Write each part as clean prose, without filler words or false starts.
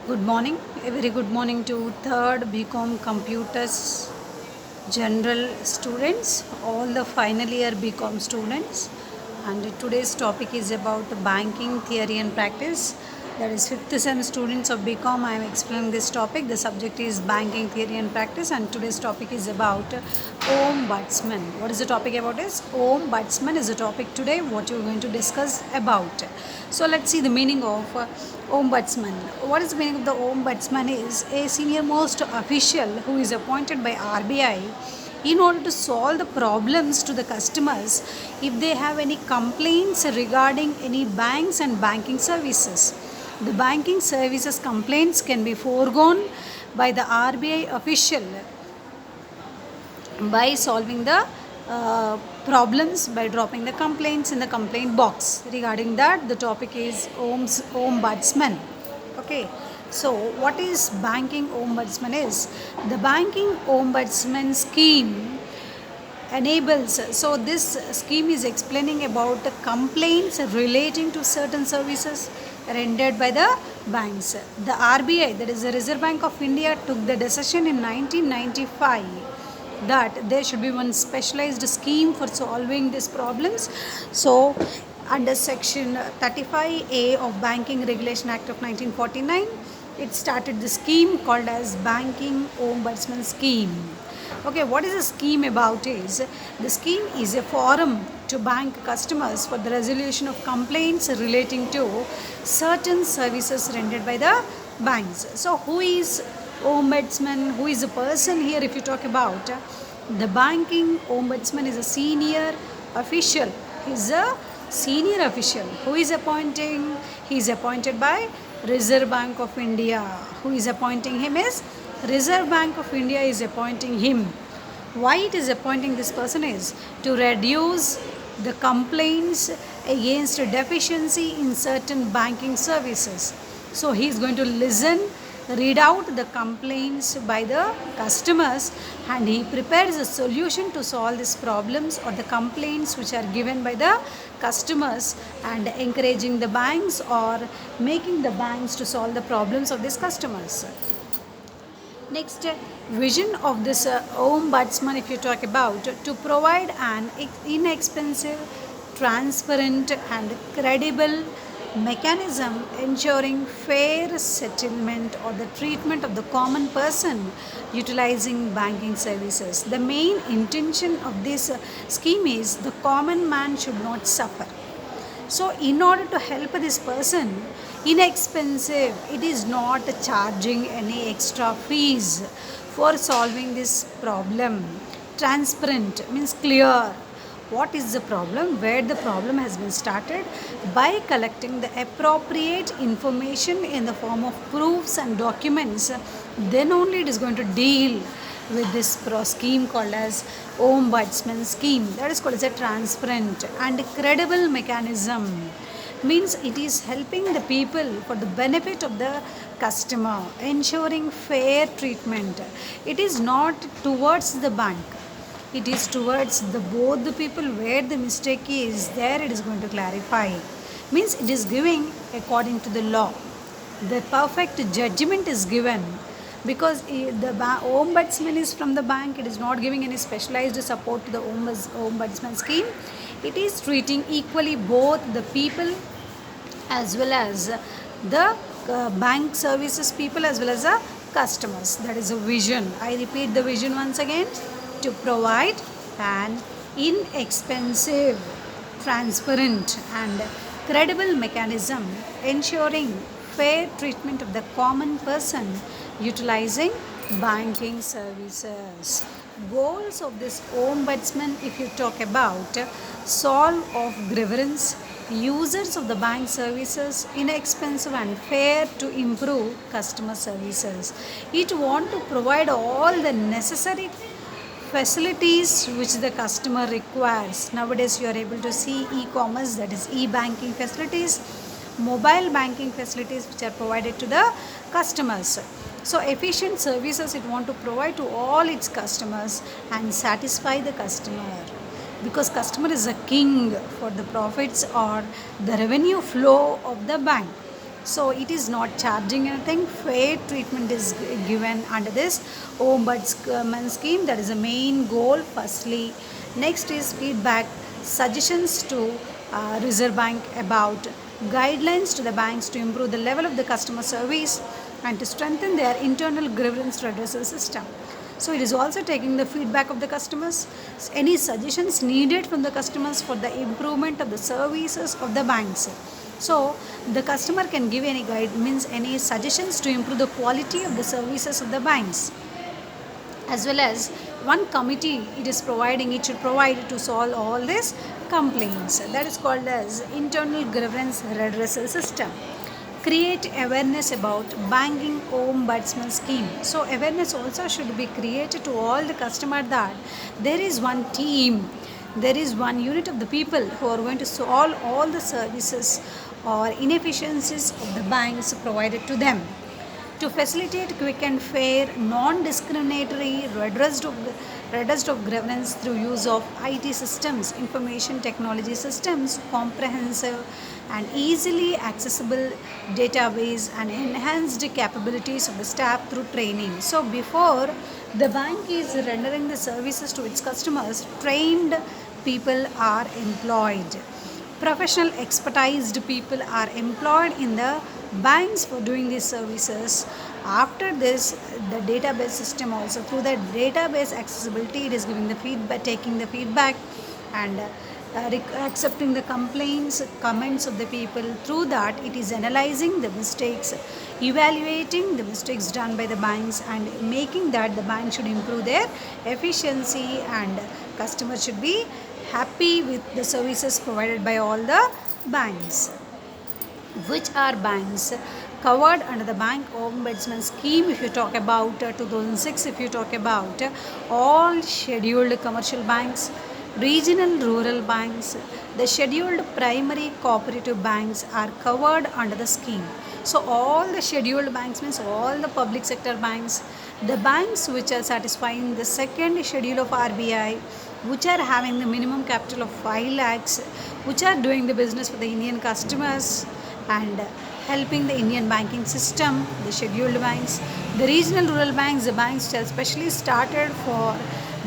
Good morning, a very good morning to third BCom Computers General students, all the final year BCom students. And today's topic is about banking theory and practice. That is fifth sem students of BCom. I am explaining this topic. The subject is banking theory and practice, and today's topic is about ombudsman. What is the topic about? Is ombudsman is the topic today. What you are going to discuss about. So let's see the meaning of ombudsman. What is the meaning of the ombudsman? Is a senior most official who is appointed by RBI in order to solve the problems to the customers if they have any complaints regarding any banks and banking services. The banking services complaints can be foregone by the RBI official by solving the problems by dropping the complaints in the complaint box. Regarding that, the topic is ombudsman. Okay, so what is banking ombudsman? Is the banking ombudsman scheme enables, so this scheme is explaining about the complaints relating to certain services rendered by the banks. The RBI, that is the Reserve Bank of India, took the decision in 1995 that there should be one specialized scheme for solving these problems. So under section 35A of Banking Regulation Act of 1949, it started the scheme called as Banking Ombudsman Scheme. Okay, what is the scheme about? Is the scheme is a forum to bank customers for the resolution of complaints relating to certain services rendered by the banks. So who is ombudsman? Who is a person here? If you talk about the banking ombudsman, is a senior official. He is a senior official who is appointing. He is appointed by Reserve Bank of India. Who is appointing him is Reserve Bank of India is appointing him. Why it is appointing this person is to reduce the complaints against deficiency in certain banking services. So he is going to listen, read out the complaints by the customers, and he prepares a solution to solve these problems or the complaints which are given by the customers, and encouraging the banks or making the banks to solve the problems of these customers. Next, vision of this ombudsman, if you talk about, to provide an inexpensive, transparent, and credible mechanism ensuring fair settlement or the treatment of the common person utilizing banking services. The main intention of this scheme is the common man should not suffer. So, in order to help this person, inexpensive, it is not charging any extra fees for solving this problem. Transparent means clear. What is the problem? Where the problem has been started? By collecting the appropriate information in the form of proofs and documents, then only it is going to deal with this scheme called as ombudsman scheme. That is called as a transparent and credible mechanism. Means it is helping the people for the benefit of the customer, ensuring fair treatment. It is not towards the bank, it is towards the both the people. Where the mistake is there, it is going to clarify. Means it is giving according to the law. The perfect judgment is given, because the ombudsman is from the bank. It is not giving any specialized support to the ombudsman scheme. It is treating equally both the people as well as the bank services people as well as the customers. That is a vision. I repeat the vision once again: to provide an inexpensive, transparent, and credible mechanism ensuring fair treatment of the common person utilizing banking services. Goals of this ombudsman, if you talk about, solve of grievance, users of the bank services inexpensive and fair to improve customer services. It want to provide all the necessary facilities which the customer requires. Nowadays you are able to see e-commerce, that is e-banking facilities, mobile banking facilities which are provided to the customers. So efficient services it want to provide to all its customers and satisfy the customer, because customer is a king for the profits or the revenue flow of the bank. So it is not charging anything. Fair treatment is given under this ombudsman scheme. That is the main goal. Firstly, next is feedback, suggestions to Reserve Bank about guidelines to the banks to improve the level of the customer service and to strengthen their internal grievance redressal system. So it is also taking the feedback of the customers, any suggestions needed from the customers for the improvement of the services of the banks. So the customer can give any guide, means any suggestions to improve the quality of the services of the banks, as well as one committee it should provide to solve all these complaints. That is called as internal grievance redressal system. Create awareness about banking ombudsman scheme. So awareness also should be created to all the customer that there is one team, there is one unit of the people who are going to solve all the services or inefficiencies of the banks provided to them. To facilitate quick and fair, non-discriminatory redress of grievance through use of IT systems, information technology systems, comprehensive and easily accessible database and enhanced capabilities of the staff through training. So before the bank is rendering the services to its customers, trained people are employed. Professional expertised people are employed in the banks for doing these services. After this, the database system also, through the database accessibility, it is giving the feedback, taking the feedback, and accepting the complaints, comments of the people. Through that, it is analyzing the mistakes, evaluating the mistakes done by the banks, and making that the bank should improve their efficiency, and customers should be happy with the services provided by all the banks. Which are banks covered under the bank ombudsman scheme? If you talk about 2006, if you talk about all scheduled commercial banks, regional rural banks, the scheduled primary cooperative banks are covered under the scheme. So all the scheduled banks means all the public sector banks, the banks which are satisfying the second schedule of RBI, which are having the minimum capital of 5 lakhs, which are doing the business for the Indian customers and helping the Indian banking system, the scheduled banks, the regional rural banks, the banks which are specially started for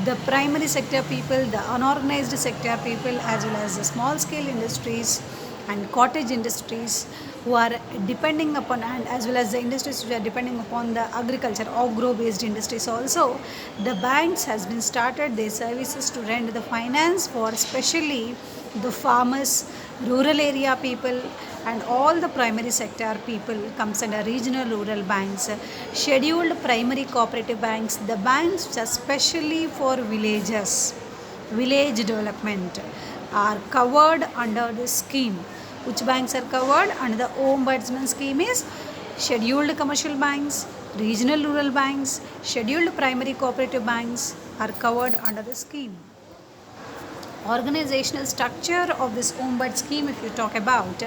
the primary sector people, the unorganized sector people, as well as the small scale industries and cottage industries who are depending upon, and as well as the industries which are depending upon the agriculture, agro based industries also. The banks has been started their services to render the finance for especially the farmers, rural area people, and all the primary sector people comes under regional rural banks. Scheduled primary cooperative banks, the banks which are specially for villages, village development, are covered under this scheme. Which banks are covered under the ombudsman scheme is scheduled commercial banks, regional rural banks, scheduled primary cooperative banks are covered under the scheme. Organizational structure of this ombud scheme, if you talk about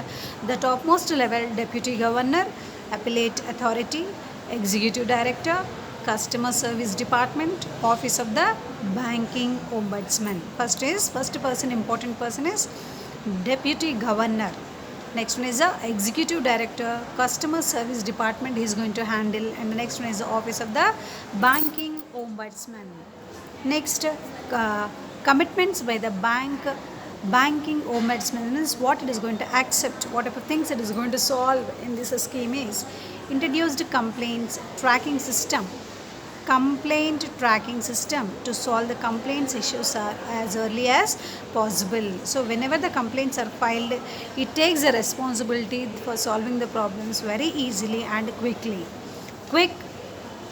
the topmost level, deputy governor, appellate authority, executive director, customer service department, office of the banking ombudsman. First person, important person is deputy governor. Next one is the executive director, customer service department he is going to handle, and the next one is the office of the banking ombudsman. Next, commitments by the banking ombudsman means what it is going to accept, whatever things it is going to solve in this scheme is introduced complaint tracking system to solve the complaints issues are as early as possible. So whenever the complaints are filed, it takes the responsibility for solving the problems very easily and quickly. Quick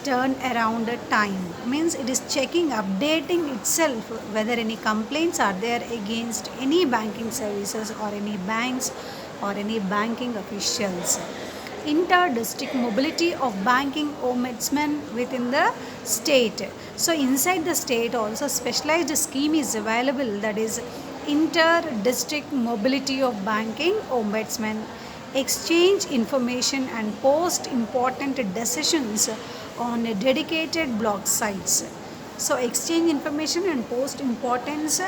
turn around time means it is checking, updating itself whether any complaints are there against any banking services or any banks or any banking officials. Inter-district mobility of banking ombudsman within the state. So inside the state also specialized scheme is available, that is inter-district mobility of banking ombudsman, exchange information and post important decisions on dedicated block sites. So exchange information and post importance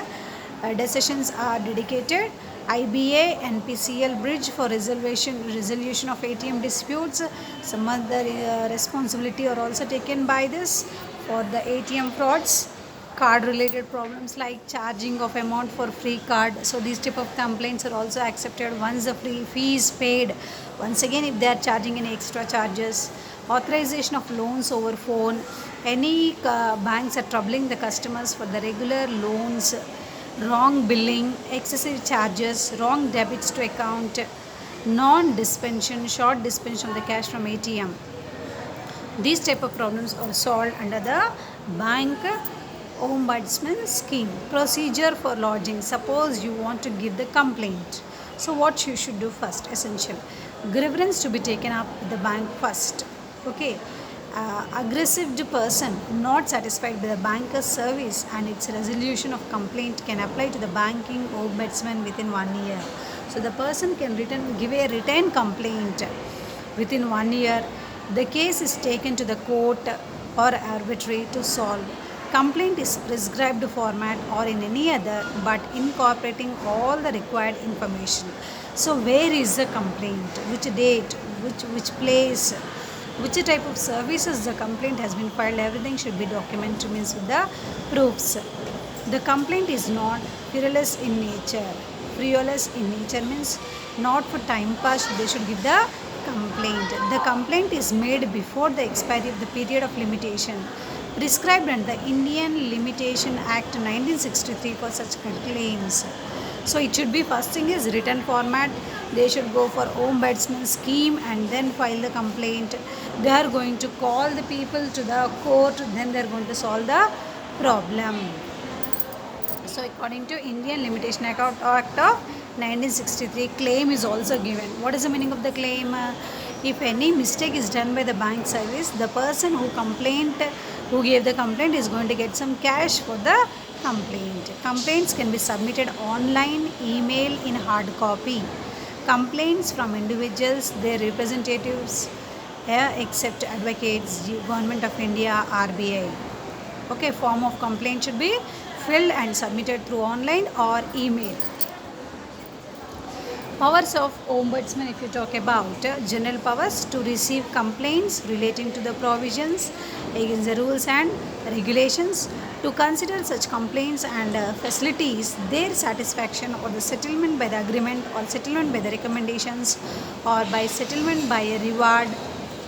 decisions are dedicated, IBA, NPCL bridge for resolution of ATM disputes. Some other responsibility are also taken by this for the ATM frauds. Card related problems like charging of amount for free card, so these type of complaints are also accepted once the free fee is paid. Once again, if they are charging any extra charges, authorization of loans over phone, any banks are troubling the customers for the regular loans, wrong billing, excessive charges, wrong debits to account, non dispensation, short dispensation of the cash from ATM. These type of problems are solved under the bank ombudsman scheme. Procedure for lodging. Suppose you want to give the complaint. So what you should do first? Essential. Grievance to be taken up with the bank first. Okay. Aggressive person not satisfied with the banker's service and its resolution of complaint can apply to the banking ombudsman within 1 year. So the person can give a written complaint within 1 year. The case is taken to the court or arbitrary to solve. Complaint is prescribed format or in any other but incorporating all the required information. So where is the complaint, which date, which place, which type of services the complaint has been filed, everything should be documented, means with the proofs. The complaint is not frivolous in nature. Frivolous in nature means not for time pass, they should give the complaint. The complaint is made before the expiry of the period of limitation prescribed under the Indian Limitation Act 1963 for such claims. So it should be, first thing is written format. They should go for ombudsman scheme and then file the complaint. They are going to call the people to the court, then they are going to solve the problem. So according to Indian Limitation Act of 1963, claim is also given. What is the meaning of the claim? If any mistake is done by the bank service, the person who gave the complaint is going to get some cash for the complaint. Complaints can be submitted online, email, in hard copy. Complaints from individuals, their representatives, except advocates, Government of India, RBI. Okay, form of complaint should be filled and submitted through online or email. Powers of ombudsman, if you talk about general powers to receive complaints relating to the provisions against the rules and regulations, to consider such complaints and facilities their satisfaction or the settlement by the agreement or settlement by the recommendations or by settlement by a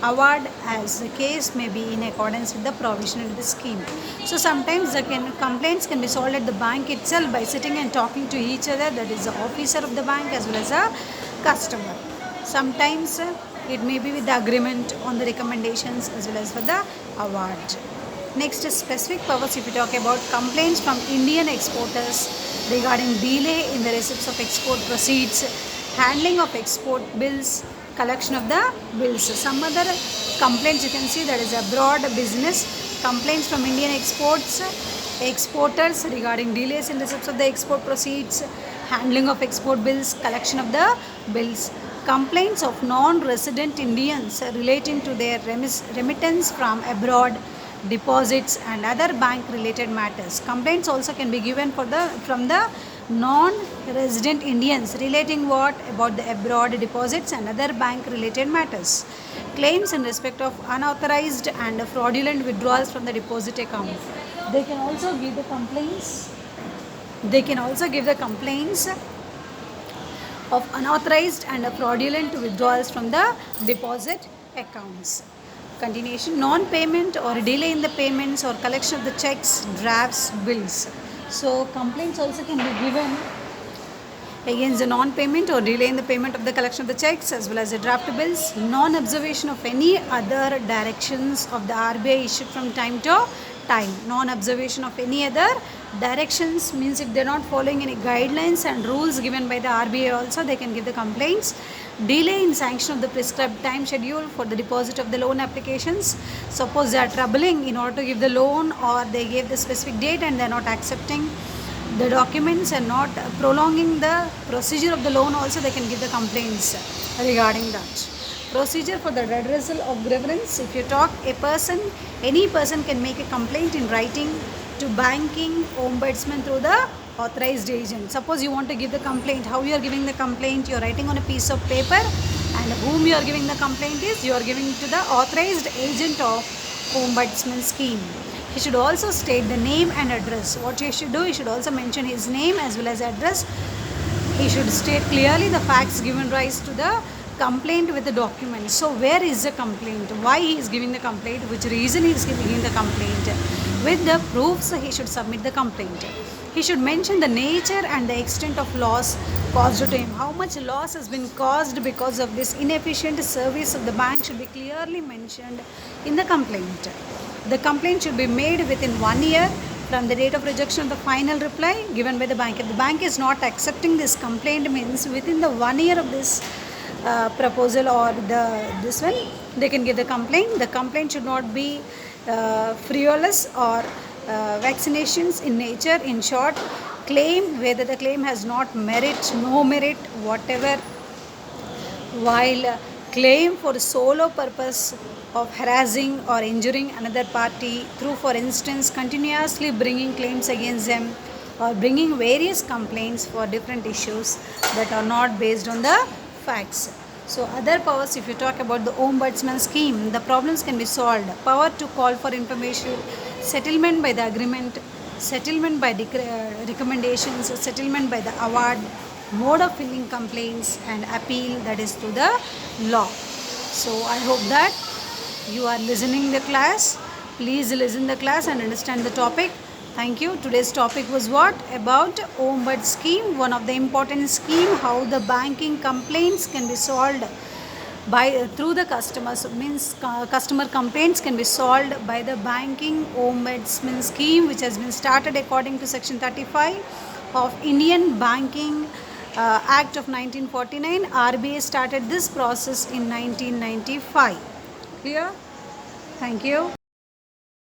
award as the case may be in accordance with the provision in the scheme. So sometimes the complaints can be solved at the bank itself by sitting and talking to each other, that is the officer of the bank as well as a customer. Sometimes it may be with the agreement on the recommendations as well as for the award. Next is specific powers. If you talk about complaints from Indian exporters regarding delay in the receipts of export proceeds, handling of export bills, collection of the bills. Some other complaints you can see, that is abroad business, complaints from Indian exporters regarding delays in receipts of the export proceeds, handling of export bills, collection of the bills. Complaints of non-resident Indians relating to their remittance from abroad, deposits and other bank related matters. Complaints also can be given from the non-resident Indians relating what about the abroad deposits and other bank related matters. Claims in respect of unauthorized and fraudulent withdrawals from the deposit account. They can also give the complaints of unauthorized and fraudulent withdrawals from the deposit accounts. Continuation, non-payment or delay in the payments or collection of the checks, drafts, bills. So complaints also can be given against the non-payment or delay in the payment of the collection of the checks as well as the draft bills. Non-observation of any other directions of the RBI issued from time to time. Non-observation of any other directions means if they are not following any guidelines and rules given by the RBI also, they can give the complaints. Delay in sanction of the prescribed time schedule for the deposit of the loan applications. Suppose they are troubling in order to give the loan, or they gave the specific date and they are not accepting the documents and not prolonging the procedure of the loan also, they can give the complaints regarding that. Procedure for the redressal of grievance. If you talk, any person can make a complaint in writing to banking ombudsman through the authorized agent. Suppose you want to give the complaint, how you are giving the complaint? You are writing on a piece of paper, and whom you are giving the complaint is you are giving to the authorized agent of ombudsman scheme. He should also state the name and address. What he should do, he should also mention his name as well as address. He should state clearly the facts given rise to the complaint with the document. So where is the complaint? Why he is giving the complaint? Which reason he is giving the complaint? With the proofs, he should submit the complaint. He should mention the nature and the extent of loss caused to him. How much loss has been caused because of this inefficient service of the bank should be clearly mentioned in the complaint. The complaint should be made within 1 year from the date of rejection of the final reply given by the bank. If the bank is not accepting this complaint, means within the 1 year of this proposal or this one, they can give the complaint. The complaint should not be frivolous or vaccinations in nature. In short, claim whether the claim has not merit, no merit, whatever, while claim for solo purpose of harassing or injuring another party through, for instance, continuously bringing claims against them or bringing various complaints for different issues that are not based on the facts. So other powers, if you talk about the ombudsman scheme, the problems can be solved. Power to call for information, settlement by the agreement, settlement by recommendations, settlement by the award, mode of filing complaints, and appeal, that is to the law. So I hope that you are listening the class. Please listen the class and understand the topic. Thank you. Today's topic was what? About Ombud scheme, one of the important scheme, how the banking complaints can be solved by through the customers. Means customer complaints can be solved by the banking ombudsman scheme, which has been started according to section 35 of Indian Banking Act of 1949. RBI started this process in 1995. Clear? Thank you.